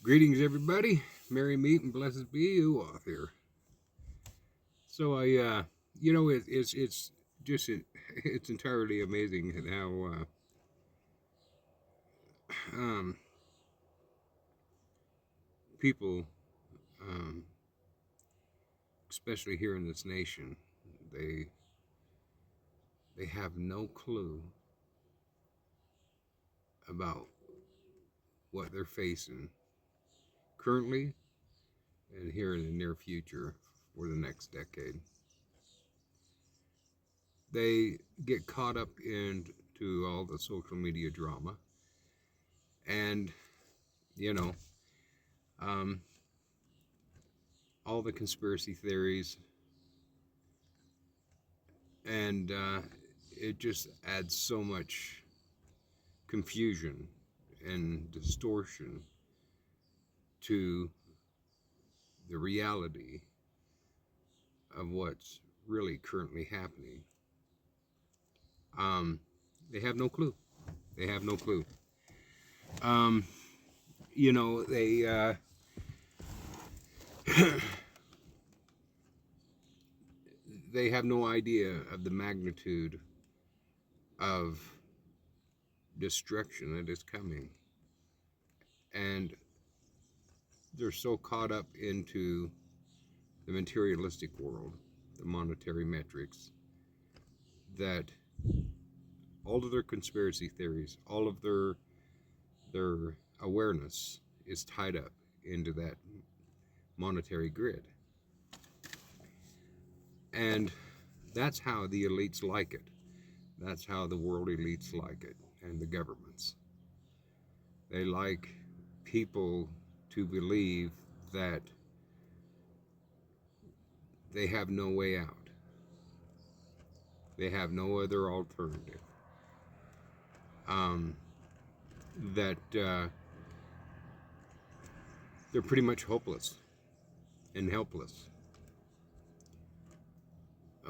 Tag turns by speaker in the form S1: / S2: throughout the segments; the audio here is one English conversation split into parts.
S1: Greetings, everybody. Merry meet and blessed be you off here. So it's just it's entirely amazing at how um, people, um, especially here in this nation, they they have no clue about what they're facing currently and here in the near future for the next decade. They get caught up into all the social media drama, and you know um, all the conspiracy theories, and it just adds so much confusion and distortion to the reality of what's really currently happening. Um, they have no clue. They have no clue. Um, they they have no idea of the magnitude of destruction that is coming, and they're so caught up into the materialistic world, the monetary metrics, that all of their conspiracy theories, all of their awareness is tied up into that monetary grid. And that's how the elites like it. That's how the world elites like it, and the governments. They like people to believe that they have no way out. They have no other alternative. Um, that they're pretty much hopeless and helpless,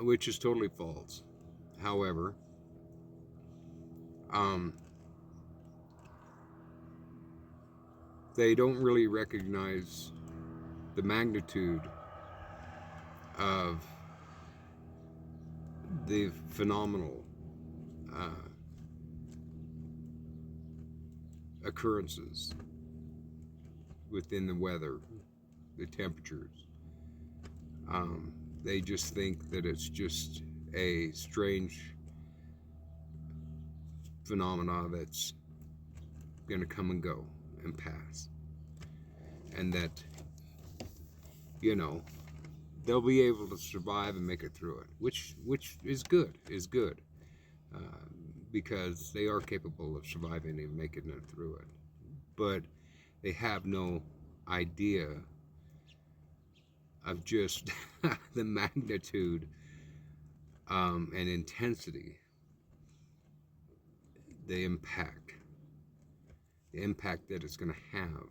S1: which is totally false. However, um, they don't really recognize the magnitude of the phenomenal uh, occurrences within the weather, the temperatures. Um, they just think that it's just a strange phenomena that's going to come and go and pass, and that you know they'll be able to survive and make it through it, which is good, uh, because they are capable of surviving and making it through it. But they have no idea of just the magnitude and intensity, the impact, the impact that it's going to have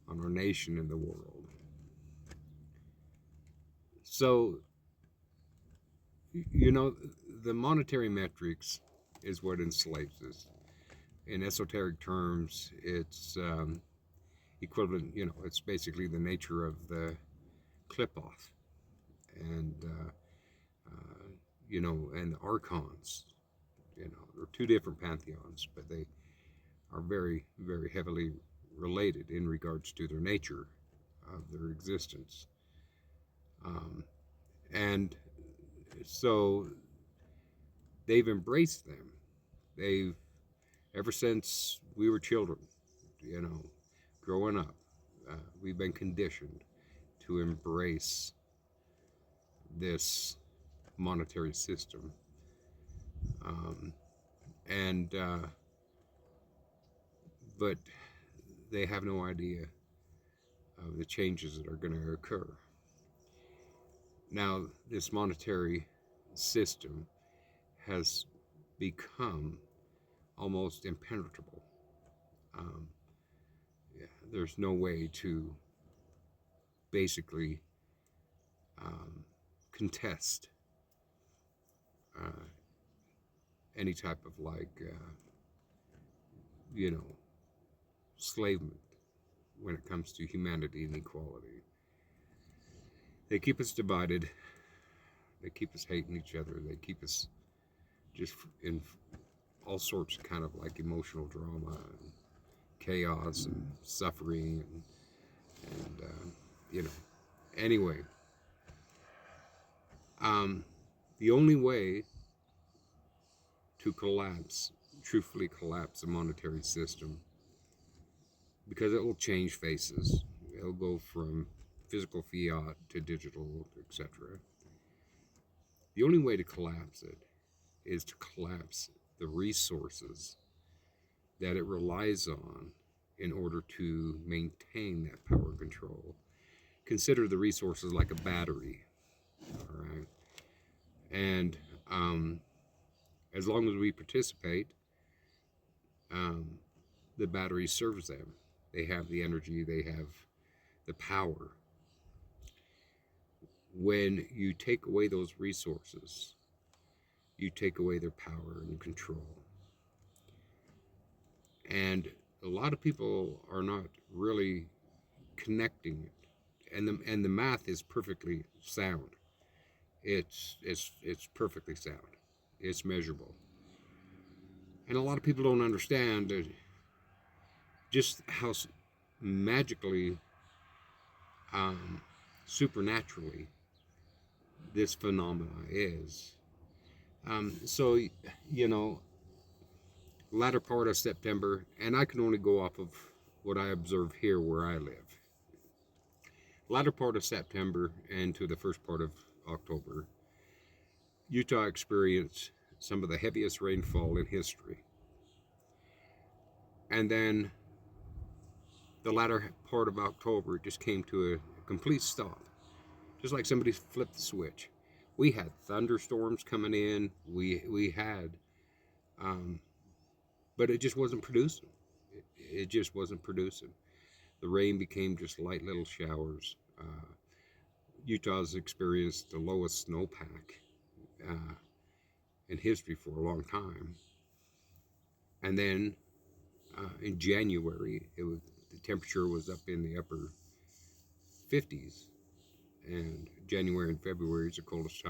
S1: on our nation and the world. So, you know, the monetary metrics is what enslaves us. In esoteric terms, it's equivalent, it's basically the nature of the clip off. And, and the archons, they're two different pantheons, but they are very, very heavily related in regards to their nature of their existence. Um, and so they've embraced them. They've, ever since we were children, you know, growing up, we've been conditioned to embrace this monetary system. Um, and, but they have no idea of the changes that are going to occur. Now, this monetary system has become almost impenetrable. Um, yeah, there's no way to basically um, contest uh, any type of you know, enslavement. when it comes to humanity and equality. They keep us divided. They keep us hating each other. They keep us just in all sorts of kind of like emotional drama and chaos and suffering and you know. Anyway, the only way to truthfully collapse a monetary system, because it will change faces. It'll go from physical fiat to digital, etc. The only way to collapse it is to collapse the resources that it relies on in order to maintain that power and control. Consider the resources like a battery, all right? And as long as we participate, the battery serves them. They have the energy, they have the power. When you take away those resources, you take away their power and control. And a lot of people are not really connecting it. And the math is perfectly sound. It's perfectly sound. It's measurable. And a lot of people don't understand just how magically, supernaturally, this phenomena is. So, you know, latter part of September, and I can only go off of what I observe here where I live. Latter part of September and to the first part of October, Utah experienced some of the heaviest rainfall in history. And then the latter part of October just came to a complete stop. Just like somebody flipped the switch. We had thunderstorms coming in. We had, but it just wasn't producing. It just wasn't producing. The rain became just light little showers. Utah's experienced the lowest snowpack in history for a long time. And then in January, the temperature was up in the upper 50s. And January and February is the coldest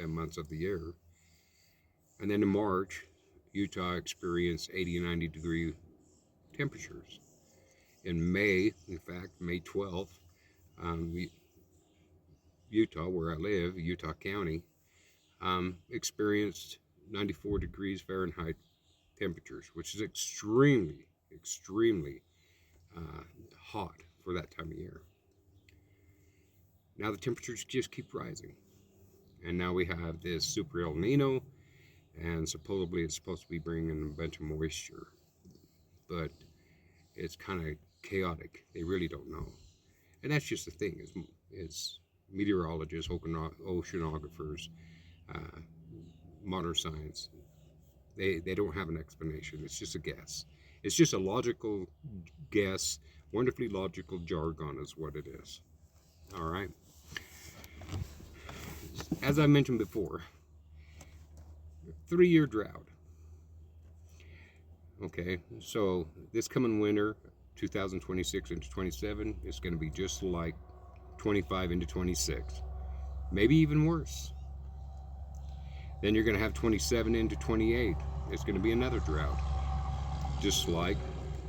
S1: months of the year. And then in March, Utah experienced 80 and 90 degree temperatures. In May, in fact, May 12th, Utah, where I live, Utah County, experienced 94 degrees Fahrenheit temperatures, which is extremely, extremely hot for that time of year. Now the temperatures just keep rising. And now we have this super El Nino, and supposedly it's supposed to be bringing a bunch of moisture. But it's kind of chaotic. They really don't know. And that's just the thing, is meteorologists, oceanographers, modern science, they don't have an explanation. It's just a guess. It's just a logical guess. Wonderfully logical jargon is what it is. All right. As I mentioned before, 3-year drought. Okay, so this coming winter, 2026 into 27, is going to be just like 25 into 26. Maybe even worse. Then you're going to have 27 into 28. It's going to be another drought. Just like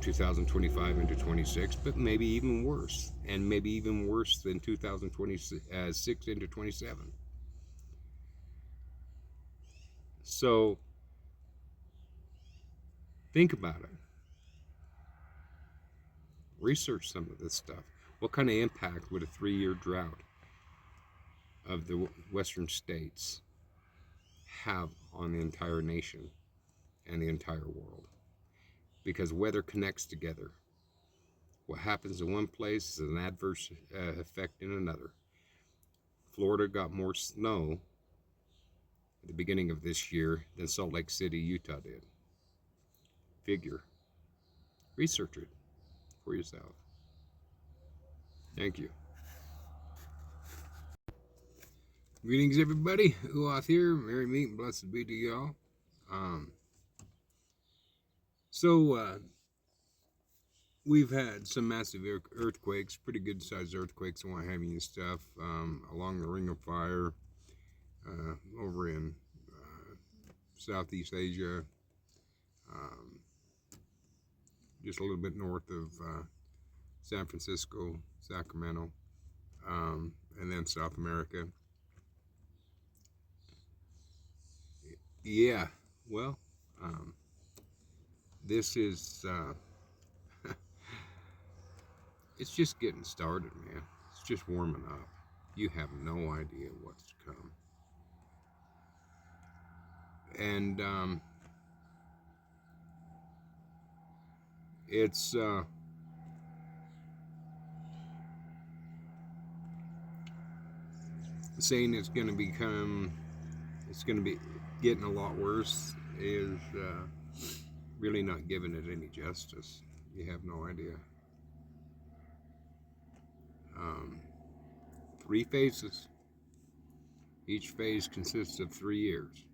S1: 2025 into 26, but maybe even worse. And maybe even worse than 2026 into 27. So, think about it. Research some of this stuff. What kind of impact would a 3-year drought of the western states have on the entire nation and the entire world? Because weather connects together. What happens in one place is an adverse effect in another. Florida got more snow at the beginning of this year than Salt Lake City, Utah did. Figure. Research it for yourself. Thank you. Greetings, everybody. Uoth here. Merry meet and blessed be to y'all. we've had some massive earthquakes, pretty good sized earthquakes and what have you and stuff, along the Ring of Fire, over in Southeast Asia, um, just a little bit north of San Francisco, Sacramento, and then South America. Yeah, well, this is, it's just getting started, man. It's just warming up. You have no idea what's to come. And it's saying it's going to be getting a lot worse is really not giving it any justice. You have no idea. 3 phases. Each phase consists of 3 years.